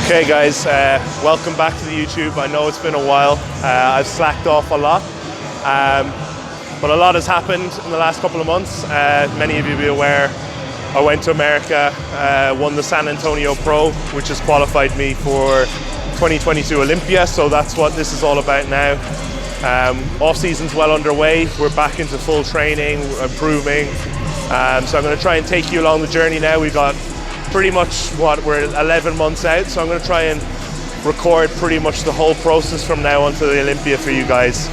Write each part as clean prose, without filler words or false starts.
Okay guys, welcome back to the YouTube. I know it's been a while. I've slacked off a lot, but a lot has happened in the last couple of months. Many of you will be aware, I went to America, won the San Antonio Pro, which has qualified me for 2022 Olympia, so that's what this is all about now. Off-season's well underway. We're back into full training, improving. So I'm going to try and take you along the journey now. We've got pretty much we're 11 months out, so I'm going to try and record pretty much the whole process from now on to the Olympia for you guys.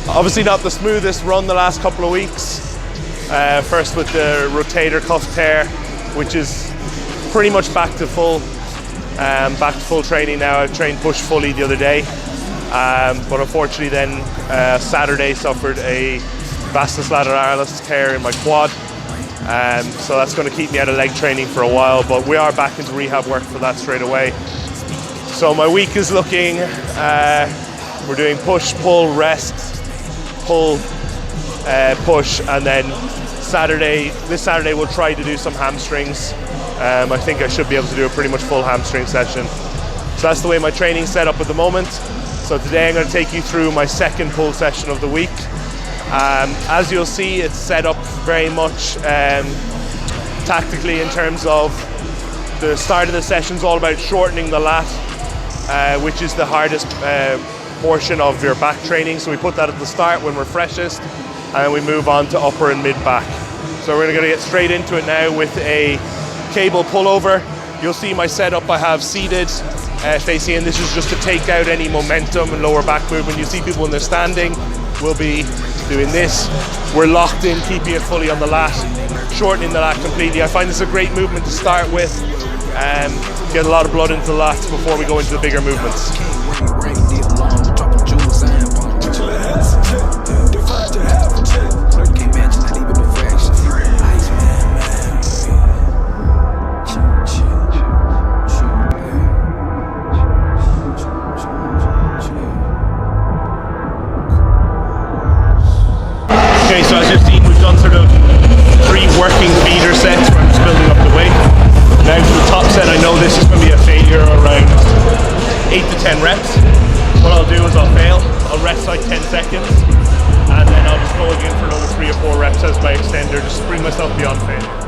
Obviously not the smoothest run the last couple of weeks. First with the rotator cuff tear, which is pretty much back to full training now. I trained push fully the other day, but unfortunately then Saturday suffered a vastus lateralis tear in my quad. So that's going to keep me out of leg training for a while, but we are back into rehab work for that straight away. So my week is looking, we're doing push, pull, rest, pull, push, and then this Saturday we'll try to do some hamstrings. I think I should be able to do a pretty much full hamstring session. So that's the way my training's set up at the moment. So today I'm going to take you through my second pull session of the week. As you'll see, it's set up very much tactically in terms of the start of the session is all about shortening the lat, which is the hardest portion of your back training. So we put that at the start when we're freshest, and we move on to upper and mid back. So we're going to get straight into it now with a cable pullover. You'll see my setup. I have seated facing in. This is just to take out any momentum and lower back movement. You see people when they're standing will be doing this. We're locked in, keeping it fully on the lat, shortening the lat completely. I find this a great movement to start with, get a lot of blood into the lats before we go into the bigger movements. Okay, so as you've seen, we've done sort of 3 working feeder sets where I'm just building up the weight. Now for the top set, I know this is going to be a failure around 8 to 10 reps. What I'll do is I'll fail, I'll rest like 10 seconds, and then I'll just go again for another 3 or 4 reps as my extender, just to bring myself beyond failure.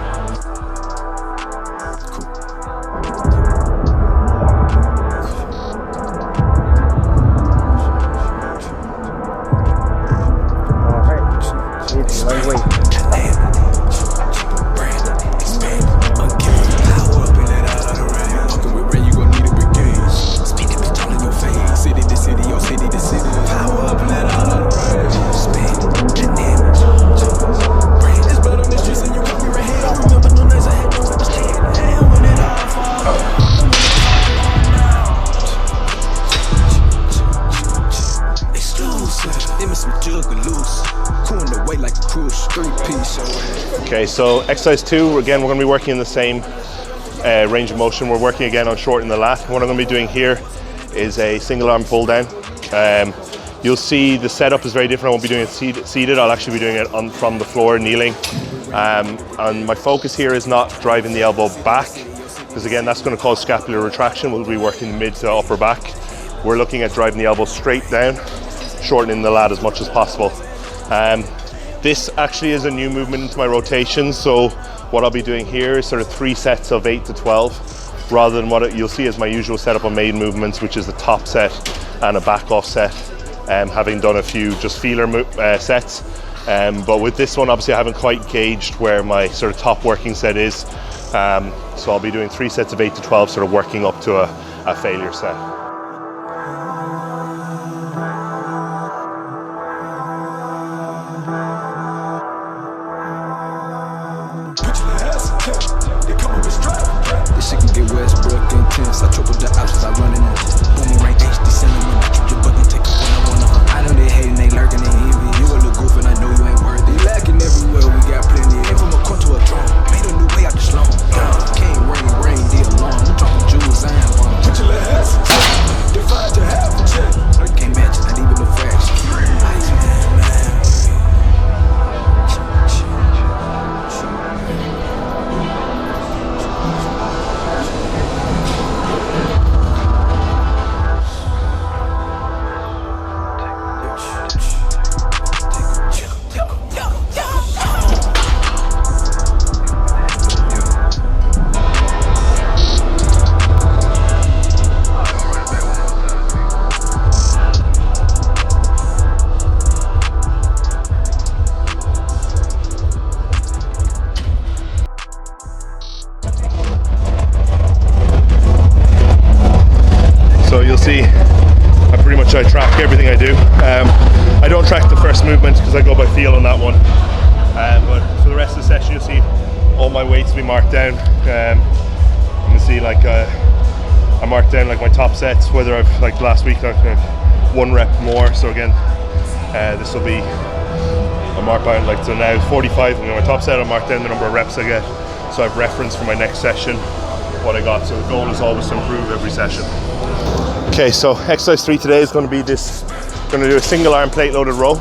Okay, so exercise 2, again, we're going to be working in the same range of motion. We're working again on shortening the lat. What I'm going to be doing here is a single arm pull down. You'll see the setup is very different. I won't be doing it seated. I'll actually be doing it from the floor, kneeling. And my focus here is not driving the elbow back, because again, that's going to cause scapular retraction. We'll be working mid to upper back. We're looking at driving the elbow straight down, shortening the lat as much as possible. This actually is a new movement into my rotation, so what I'll be doing here is sort of 3 sets of 8 to 12, rather than what you'll see as my usual setup on main movements, which is the top set and a back off set, having done a few just feeler sets. But with this one, obviously I haven't quite gauged where my sort of top working set is, so I'll be doing 3 sets of 8 to 12, sort of working up to a failure set. This shit can get Westbrook intense. I triple the options, I run in it. Boomerang HD cinnamon. I triple your button, take off when I wanna. I know they hating, they lurking, they envy. You a little goof and I know you ain't worthy. Lacking everywhere, we got plenty. Ain't from a court to a throne. Made a new way out the slum. Can't rain, the alarm. I'm dropping jewels, I am on. Put your little ass in check. Divide to half a check. Can't match it, not even a fraction. Ice man. which I track everything I do. I don't track the first movement because I go by feel on that one. But for the rest of the session, you'll see all my weights be marked down. You can see like I marked down like my top sets, whether I've like last week like 1 rep more. So again, this will be a mark by like, so now 45. I'm on my top set. I mark down the number of reps I get, so I've reference for my next session what I got. So the goal is always to improve every session. Okay, so exercise 3 today is going to be this. Going to do a single arm plate loaded row.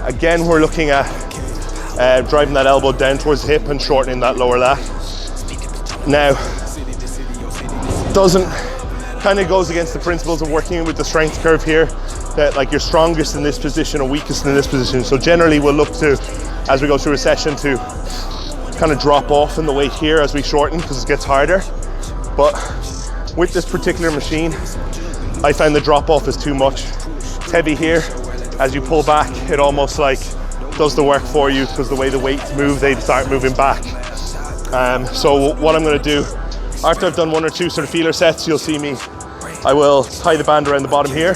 Again, we're looking at driving that elbow down towards the hip and shortening that lower lat. Now, doesn't kind of goes against the principles of working with the strength curve here, that like you're strongest in this position or weakest in this position. So generally we'll look to, as we go through a session, to kind of drop off in the weight here as we shorten because it gets harder. But with this particular machine, I find the drop off is too much. It's heavy here. As you pull back, it almost like does the work for you because the way the weights move, they start moving back. So what I'm going to do, after I've done 1 or 2 sort of feeler sets, you'll see me, I will tie the band around the bottom here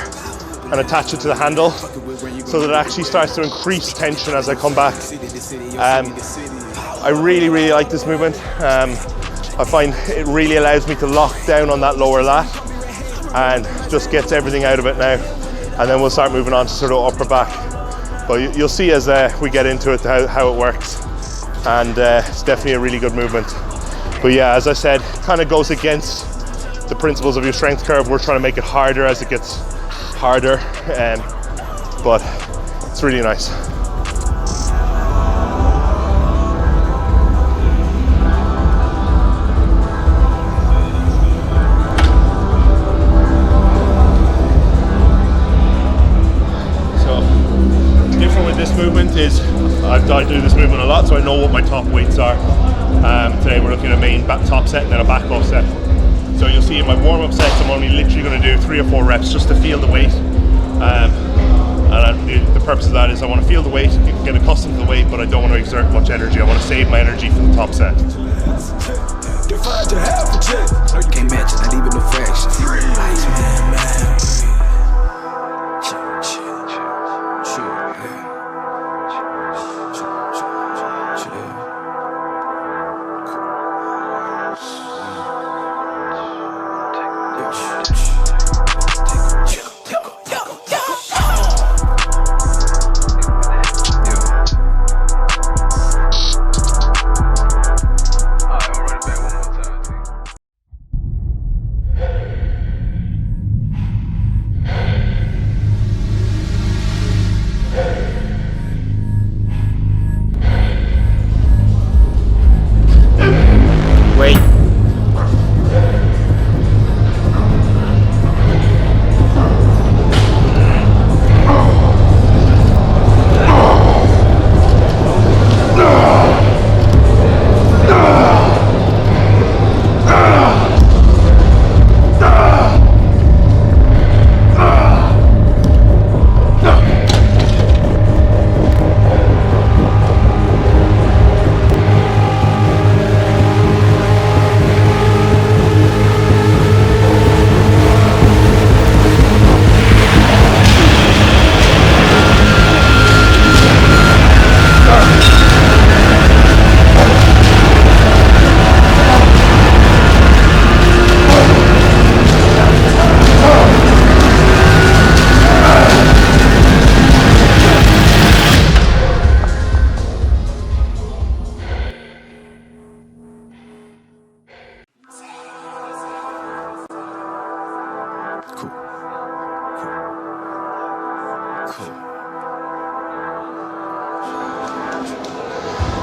and attach it to the handle so that it actually starts to increase tension as I come back. I really, really like this movement. I find it really allows me to lock down on that lower lat and just gets everything out of it now. And then we'll start moving on to sort of upper back. But you'll see as we get into it how it works. And it's definitely a really good movement. But yeah, as I said, kind of goes against the principles of your strength curve. We're trying to make it harder as it gets harder, but it's really nice. So, different with this movement is I do this movement a lot, so I know what my top weights are. Today we're looking at a main top set and then a back off set. So you'll see in my warm-up sets, I'm only literally going to do 3 or 4 reps just to feel the weight. The purpose of that is I want to feel the weight, get accustomed to the weight, but I don't want to exert much energy. I want to save my energy for the top set. Can't match it, not even a fraction.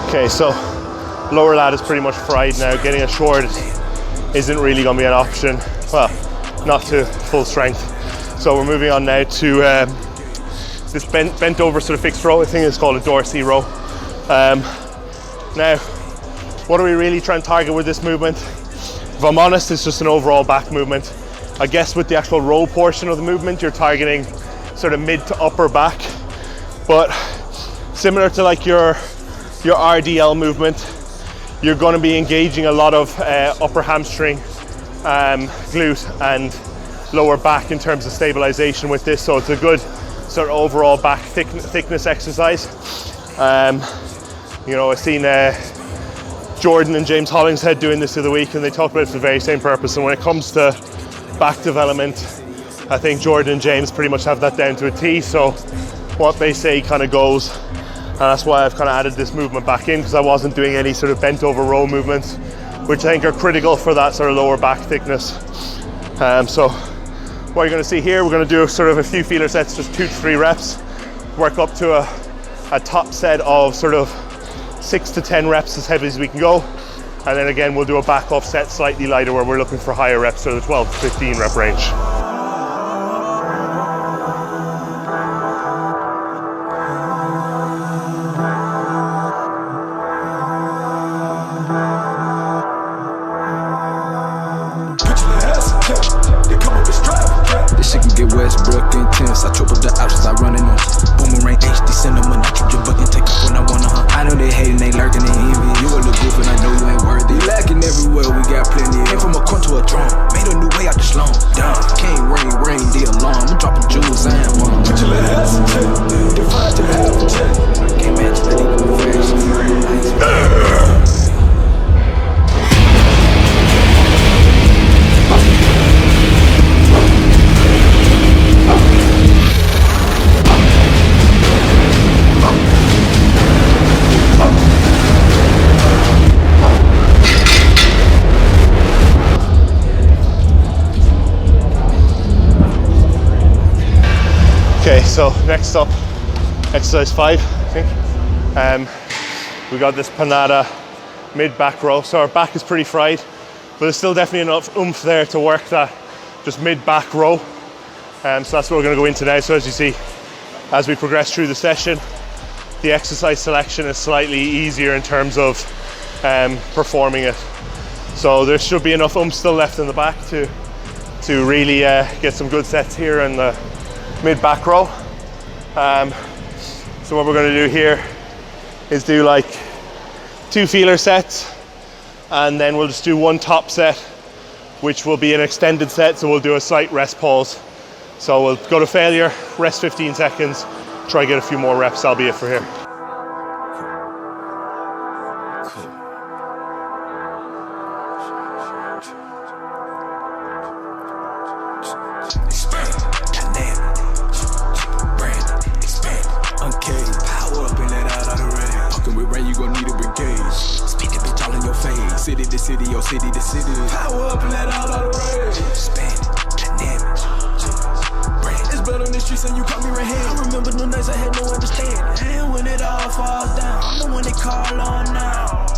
Okay, so lower lat is pretty much fried now. Getting it short isn't really going to be an option. Well, not to full strength. So we're moving on now to this bent over sort of fixed row. I think it's called a Dorsey row. Now, what are we really trying to target with this movement? If I'm honest, it's just an overall back movement. I guess with the actual row portion of the movement, you're targeting sort of mid to upper back. But similar to like your RDL movement, you're going to be engaging a lot of upper hamstring, glute and lower back in terms of stabilization with this, so it's a good sort of overall back thickness exercise. You know, I've seen Jordan and James Hollingshead doing this the other week, and they talked about it for the very same purpose. And when it comes to back development, I think Jordan and James pretty much have that down to a T, so what they say kind of goes. And that's why I've kind of added this movement back in, because I wasn't doing any sort of bent over row movements, which I think are critical for that sort of lower back thickness. So what you're going to see here, we're going to do sort of a few feeler sets, just 2 to 3 reps, work up to a top set of sort of 6 to 10 reps, as heavy as we can go. And then again, we'll do a back off set slightly lighter, where we're looking for higher reps, so the 12 to 15 rep range. This shit can get Westbrook intense. I triple the options, I run in them. Boomerang HD, send them a nitrogen bucket, take off when I wanna hunt. I know they hating, they lurking, they envy. You a little goof and I know you ain't worthy. Lacking everywhere, we got plenty. Came from a corn to a drum, made a new way out the slum. Dumb, can't ring the alarm. I'm dropping jewels and one. Put your little ass in check, divide to half a check. Can't match that even the fashion. Okay, so next up, exercise 5, I think. We got this panada mid back row. So our back is pretty fried, but there's still definitely enough oomph there to work that just mid back row. So that's what we're gonna go into now. So as you see, as we progress through the session, the exercise selection is slightly easier in terms of performing it. So there should be enough oomph still left in the back to really get some good sets here in the mid back row. So what we're going to do here is do like 2 feeler sets, and then we'll just do 1 top set, which will be an extended set, so we'll do a slight rest pause. So we'll go to failure, rest 15 seconds, try get a few more reps. That'll be it for here. City to city, yo, city to city. Power up and let out all the rage. Expand, dynamic, brand. It's blood on the streets and you caught me right here. I remember the nights I had no understanding. And when it all falls down, I'm the one they call on now.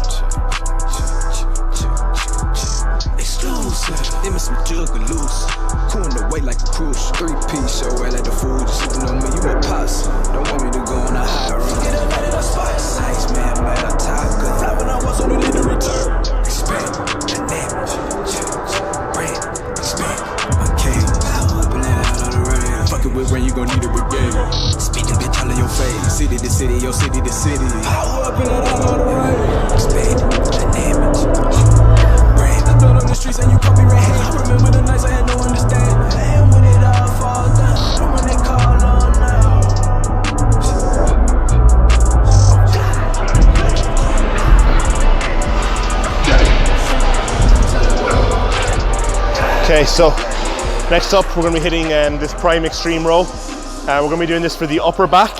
Exclusive. Give me some jug and loose. Cooling the weight like a cruise. 3-piece show right like the food. You sipping on me, you a posse. Don't want me to go on a high run. Get up out of the spice. Ice man, a top gun. Fly when I was on the little return. Expand, dynamic, brand, expand, okay. Power up and let out all the rain. Fuck it with rain, you gon' need a brigade. Speed the bitch all in your face. City to city, yo, city to city. Power up and let out all the rain. Expand, dynamic, brand. It's blood on the streets and you caught me right here. I remember the nights I had no understanding. And when it all falls down, I'm when they call on now. Okay, so next up we're going to be hitting this prime extreme row. We're going to be doing this for the upper back.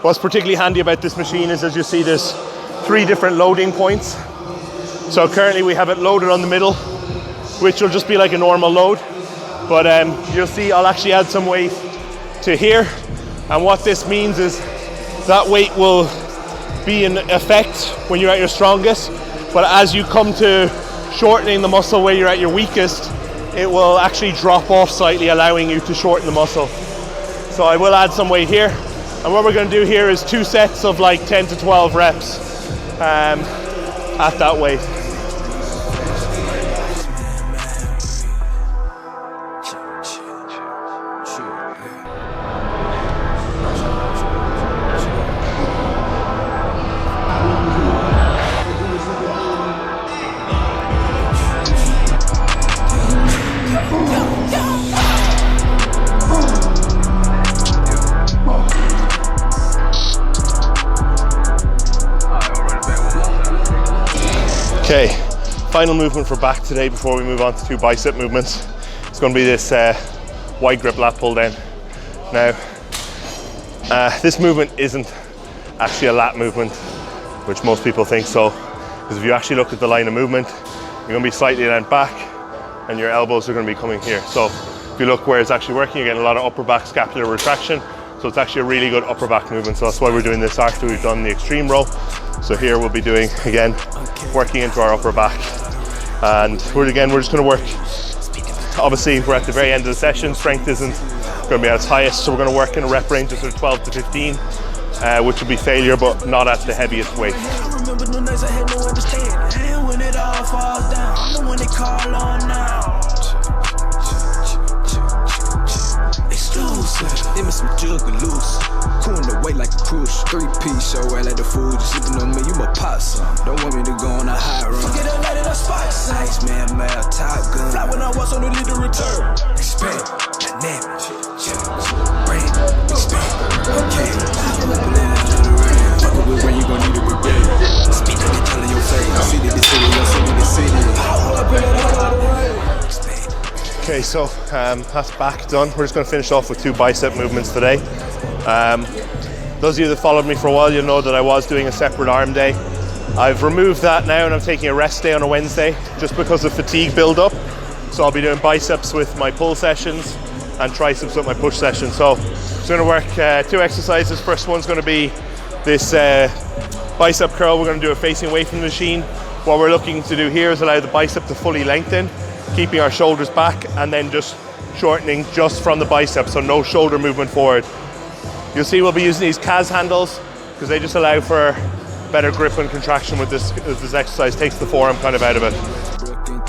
What's particularly handy about this machine is, as you see, there's 3 different loading points. So currently we have it loaded on the middle, which will just be like a normal load. But you'll see I'll actually add some weight to here. And what this means is that weight will be in effect when you're at your strongest. But as you come to shortening the muscle where you're at your weakest, it will actually drop off slightly, allowing you to shorten the muscle. So I will add some weight here. And what we're going to do here is 2 sets of like 10 to 12 reps at that weight. Okay, final movement for back today before we move on to 2 bicep movements. It's going to be this wide grip lat pull down. Now, this movement isn't actually a lat movement, which most people think so, because if you actually look at the line of movement, you're going to be slightly leant back and your elbows are going to be coming here. So if you look where it's actually working, you're getting a lot of upper back scapular retraction. So it's actually a really good upper back movement. So that's why we're doing this after we've done the extreme row. So here we'll be doing, again, working into our upper back. And we're just going to work, obviously we're at the very end of the session, strength isn't going to be at its highest, so we're going to work in a rep range of sort of 12 to 15, which will be failure, but not at the heaviest weight. I remember the nights I had no understanding, and when it all falls down, I'm the one they call on now. They miss some jug and loose. Cooling the weight like a cruise. 3-piece show right like the food. You sipping on me, you my pop some. Don't want me to go on a high run. Forget a night in a spot. Nice man, top gun. Fly when I was on the lead to return. Expand, dynamic, brand, expand. Okay, fuck with where you gon' need a regret. Speak up and tell in your face. City to city, your city to city. Power up in it all the way. Okay, so that's back done. We're just going to finish off with 2 bicep movements today. Those of you that followed me for a while, you'll know that I was doing a separate arm day. I've removed that now and I'm taking a rest day on a Wednesday just because of fatigue build up. So I'll be doing biceps with my pull sessions and triceps with my push sessions. So I'm going to work 2 exercises. First one's going to be this bicep curl. We're going to do it facing away from the machine. What we're looking to do here is allow the bicep to fully lengthen, keeping our shoulders back and then just shortening just from the bicep, so no shoulder movement forward. You'll see we'll be using these CAS handles because they just allow for better grip and contraction with this exercise, takes the forearm kind of out of it.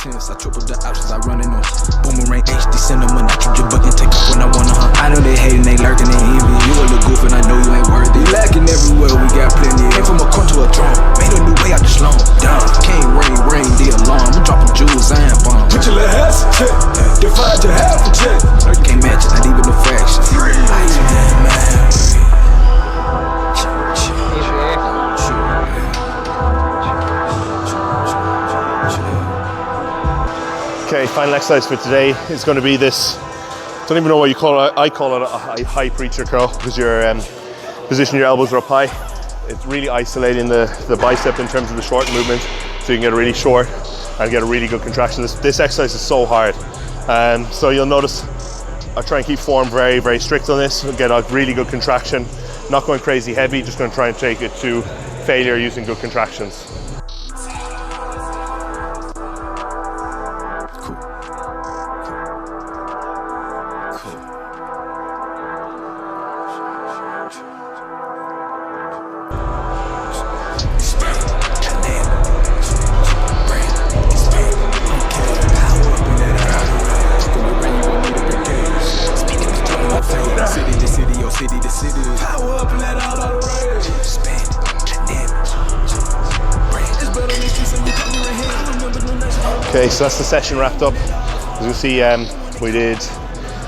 I triple the options, I run in on boomerang HD cinnamon, nitrogen button, take off when I wanna hunt. I know they hating, they lurking, they envy. You a little goof and I know you ain't worthy. Lacking everywhere, we got plenty. Came from a corn to a drum, made a new way out the slum. Down, can't ring the alarm. I'm dropping jewels, I ain't bomb. Put your little ass in check, divide your half a check. Can't match it, not even a fraction. Okay, final exercise for today is going to be this, don't even know what you call it, I call it a high preacher curl because you're position your elbows are up high. It's really isolating the bicep in terms of the short movement, so you can get a really short and get a really good contraction. This exercise is so hard. So you'll notice I try and keep form very, very strict on this, get a really good contraction, not going crazy heavy, just going to try and take it to failure using good contractions. Okay, so that's the session wrapped up. As you see, we did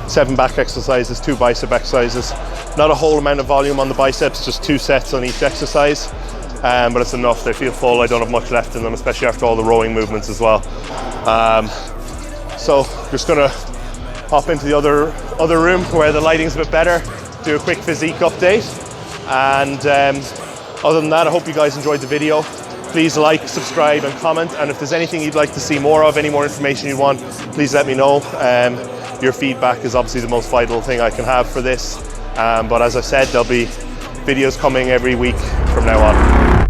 7 back exercises, 2 bicep exercises. Not a whole amount of volume on the biceps, just 2 sets on each exercise. But it's enough, they feel full. I don't have much left in them, especially after all the rowing movements as well. So just gonna hop into the other room where the lighting's a bit better, do a quick physique update. And other than that, I hope you guys enjoyed the video. Please like, subscribe and comment, and if there's anything you'd like to see more of, any more information you want, please let me know. Your feedback is obviously the most vital thing I can have for this, but as I said, there'll be videos coming every week from now on.